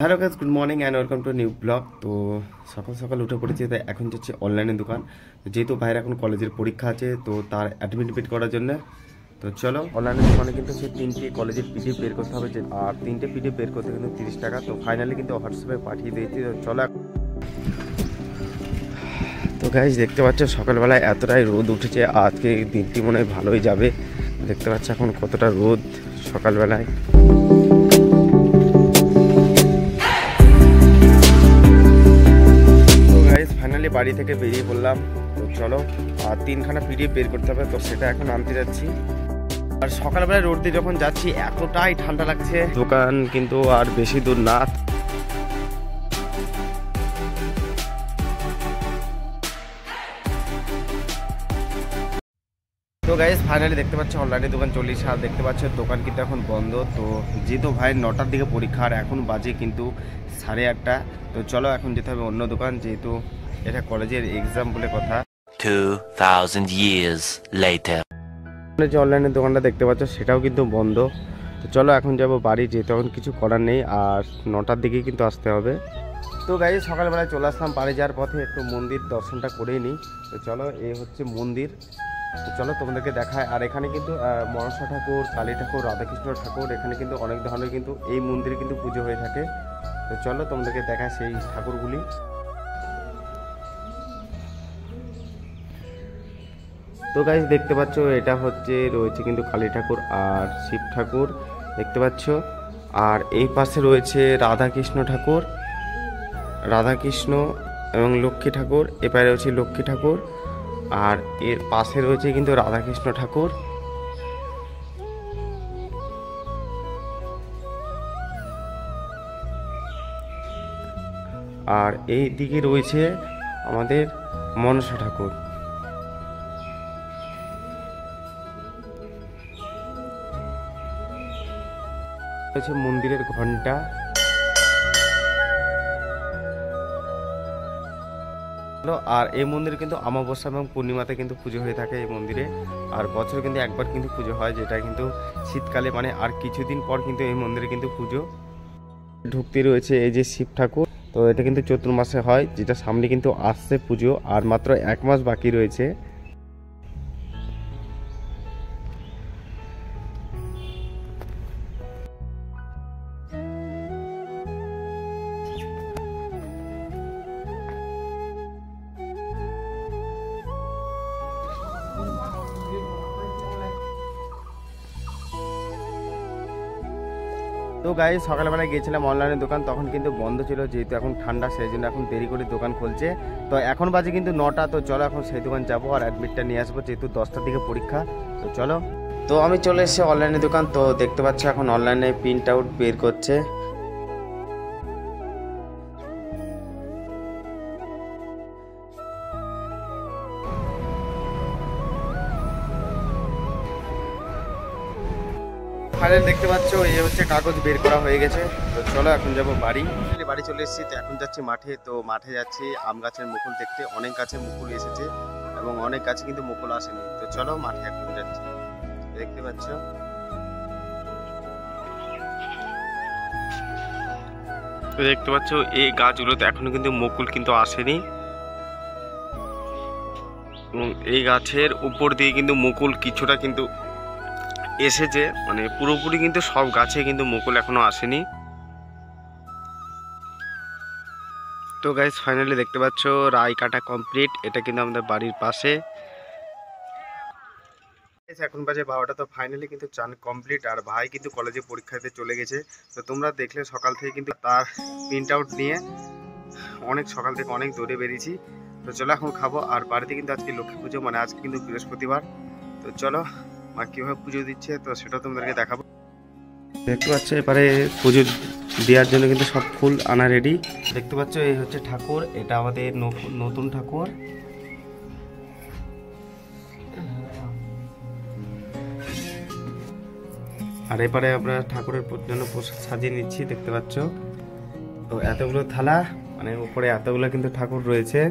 Hello guys, good morning and welcome to new blog. তো সকাল সকাল উঠে পড়েছি, তাই এখন যাচ্ছি অনলাইনের দোকান। যেহেতু ভাইয়ের এখন কলেজের পরীক্ষা আছে, তো তার অ্যাডমিট করার জন্য। তো চলো, অনলাইনের দোকানে কিন্তু সে 3টে কলেজের পিডিএফ বের করতে হবে, আর 3টে পিডিএফ বের করতে কিন্তু 30 টাকা। তো ফাইনালি কিন্তু হোয়াটসঅ্যাপে পাঠিয়ে দিয়েছি। তো চলো। তো গাইস, দেখতে পাচ্ছ সকালবেলায় এতটাই রোদ উঠেছে, আজকে দিনটি মনে হয় ভালোই যাবে। দেখতে পাচ্ছ এখন কতটা রোদ সকালবেলায়। ফাইনালি বাড়ি থেকে বেরিয়ে পড়লাম। তো চলো, আর 3খানা পিডিএফ বের করতে হবে, তো সেটা এখন আনতে যাচ্ছি। আর সকালবেলা রোড দিয়ে যখন যাচ্ছি এতটাই ঠান্ডা লাগছে। দোকান কিন্তু আর বেশি দূর না। তো গাইস, ফাইনালি দেখতে পাচ্ছ অনলাইনে দোকান চল্লিশ, আর দেখতে পাচ্ছ দোকান কিন্তু এখন বন্ধ। তো যেহেতু ভাইয়ের 9টার দিকে পরীক্ষা, আর এখন বাজে কিন্তু 8:30। তো চলো এখন যেতে হবে অন্য দোকান, যেহেতু এটা কলেজের এক্সাম বলে কথা। 2000 years later. যে অনলাইনের দোকানটা দেখতে পাচ্ছ সেটাও কিন্তু বন্ধ। তো চলো এখন যাব বাড়ি, যেহেতু এখন কিছু করার নেই, আর 9টার দিকেই কিন্তু আসতে হবে। তো গাইস, সকালবেলায় চলে আসলাম বাড়ি যাওয়ার পথে, একটু মন্দির দর্শনটা করেই নিই। তো চলো, এই হচ্ছে মন্দির। তো চলো তোমাদেরকে দেখায়। আর এখানে কিন্তু মনসা ঠাকুর, কালী ঠাকুর, রাধাকৃষ্ণ ঠাকুর, এখানে কিন্তু অনেক ধরনের কিন্তু এই মন্দিরে কিন্তু পুজো হয়ে থাকে। তো চলো তোমাদেরকে দেখায় সেই ঠাকুরগুলি। তো গাইস, দেখতে পাচ্ছ এটা রয়েছে কিন্তু কালী ঠাকুর আর শিব ঠাকুর দেখতে পাচ্ছ। আর এই পাশে রয়েছে রাধাকৃষ্ণ ঠাকুর, রাধাকৃষ্ণ এবং লক্ষ্মী ঠাকুর। এপারে রয়েছে লক্ষ্মী ঠাকুর, আর এর পাশে রয়েছে কিন্তু রাধাকৃষ্ণ ঠাকুর। আর এই দিকে রয়েছে আমাদের মনসা ঠাকুর। রয়েছে মন্দিরের ঘন্টা। আর এই মন্দিরে কিন্তু অমাবস্যা এবং পূর্ণিমাতে কিন্তু পুজো হয়ে থাকে এই মন্দিরে। আর বছরে কিন্তু একবার কিন্তু পুজো হয়, যেটা কিন্তু শীতকালে, মানে আর কিছুদিন পর কিন্তু এই মন্দিরে কিন্তু পুজো ঢুকতে রয়েছে এই যে শিব ঠাকুর। তো এটা কিন্তু চৈত্র মাসে হয়, যেটা সামনে কিন্তু আসছে পুজো, আর মাত্র 1 মাস বাকি রয়েছে। তো গাইস, সকালবেলায় গিয়েছিলাম অনলাইনের দোকান, তখন কিন্তু বন্ধ ছিল, যেহেতু এখন ঠান্ডা, সেই জন্য এখন দেরি করে দোকান খুলছে। তো এখন বাজে কিন্তু 9টা। তো চলো এখন সেই দোকান যাবো আর অ্যাডমিটটা নিয়ে আসবো, যেহেতু 10টার দিকে পরীক্ষা। তো চলো। তো আমি চলে এসেছি অনলাইনের দোকান। তো দেখতে পাচ্ছ এখন অনলাইনে প্রিন্ট আউট বের করছে। ফাইনাল দেখতে পাচ্ছ এই হচ্ছে কাগজ বের করা হয়ে গেছে। তো চলো এখন যাবো বাড়ি। বাড়ি চলে এসেছি, তো এখন যাচ্ছি মাঠে। তো মাঠে যাচ্ছি আম গাছের মুকুল দেখতে। অনেক গাছে মুকুল এসেছে এবং অনেক গাছে কিন্তু মুকুল আসেনি। তো চলো মাঠে এখন যাচ্ছি। দেখতে পাচ্ছ এই গাছগুলোতে এখনো কিন্তু মুকুল কিন্তু আসেনি, এবং এই গাছের উপর দিয়ে কিন্তু মুকুল কিছুটা কিন্তু এসেছে, মানে পুরোপুরি কিন্তু সব গাছে কিন্তু মুকুল এখনো আসেনি। তো গাইস, ফাইনালি দেখতে পাচ্ছ রায় কাটা কমপ্লিট। এটা কিন্তু আমাদের বাড়ির পাশে। এখন বাজে 12টা। তো ফাইনালি কিন্তু চান কমপ্লিট, আর ভাই কিন্তু কলেজে পরীক্ষাতে চলে গেছে। তো তোমরা দেখলে সকাল থেকে কিন্তু তার প্রিন্ট আউট নিয়ে অনেক সকাল থেকে অনেক দৌড়ে বেরিয়েছি। তো চলো এখন খাবো। আর বাড়িতে কিন্তু আজকে লক্ষ্মী পুজো, মানে আজকে কিন্তু বৃহস্পতিবার। তো চলো মা কীভাবে পুজো দিচ্ছে তো সেটা তোমাদেরকে দেখাবো। দেখতে পাচ্ছ এবারে পুজো দেওয়ার জন্য কিন্তু সব ফুল আনা রেডি। দেখতে পাচ্ছ এই হচ্ছে ঠাকুর, এটা আমাদের নতুন ঠাকুর। আর এবারে আমরা ঠাকুরের জন্য প্রসাদ সাজিয়ে নিচ্ছি, দেখতে পাচ্ছ। তো এতগুলো থালা, মানে উপরে এতগুলো কিন্তু ঠাকুর রয়েছে।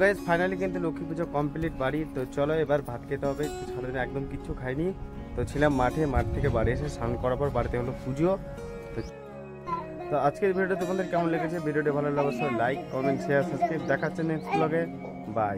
গাইস ফাইনালি কিন্তু লক্ষ্মী পুজো কমপ্লিট বাড়ি। তো চলো এবার ভাত খেতে হবে। তো সারাদিন একদম কিচ্ছু খাইনি, তো ছিলাম মাঠে, মাঠ থেকে বাড়ি এসে স্নান করার পর বাড়িতে হলো পুজো। তো আজকের ভিডিওটা তোমাদের কেমন লেগেছে? ভিডিওটা ভালো লাগলে অবশ্যই লাইক, কমেন্ট, শেয়ার, সাবস্ক্রাইব। দেখাচ্ছে নেক্সট ব্লগে। বাই।